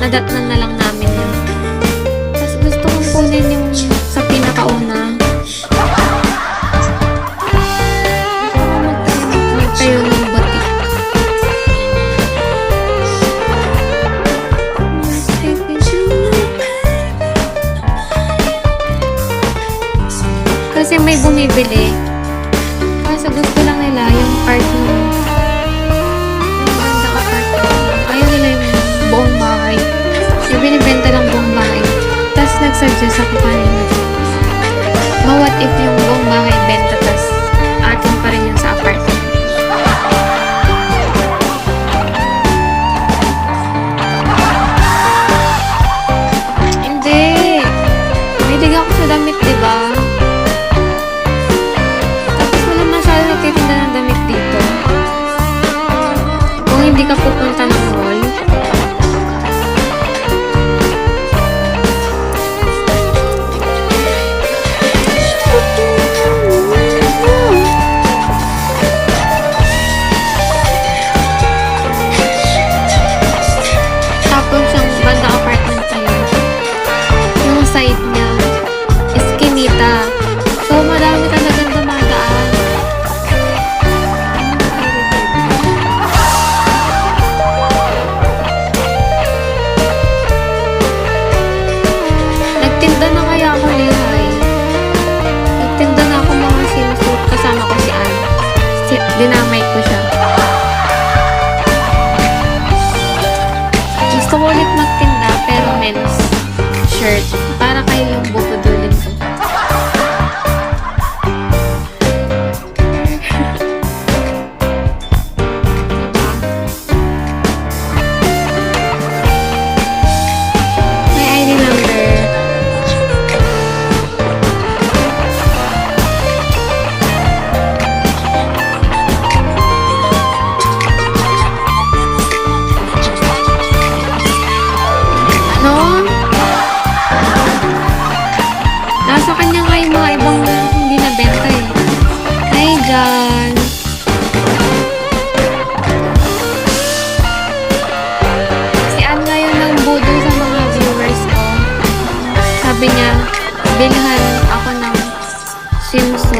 nadatnan na lang namin yun. Tapos gusto kong kunin yung sa pinakauna. Magtayo ng batik. Kasi may bumibili. Kasi gusto lang nila yung part ng banda ka part. Ayaw nila yung buong bahay. Yung binibenta lang buong bahay. Tapos nagsuggest ako kanina. Ma-what if yung buong bahay benta tapos atin pa rin yung sa apartment. Hindi. Bilig ako sa damit, diba? Nagtitinda ng damit dito. Kung hindi ka pupunta ng mall, tapos yung banda apartment na yun, yung side niya, Eskinita. So, marami talagang dumadaan. Nagtinda na kaya ako lihay. Nagtinda na ako mga swimsuit. Kasama ko si Ann. Dinamay ko siya. Gusto ko ulit magtinda pero men's shirt. Para kayo yung bubudulin ko. May ID number. No? Nasa kanya nga yung mga ibang hindi nabenta eh. Hi, John. Si Ann ngayon nang budol sa mga viewers ko. Sabi niya, bilhan ako ng swimsuit.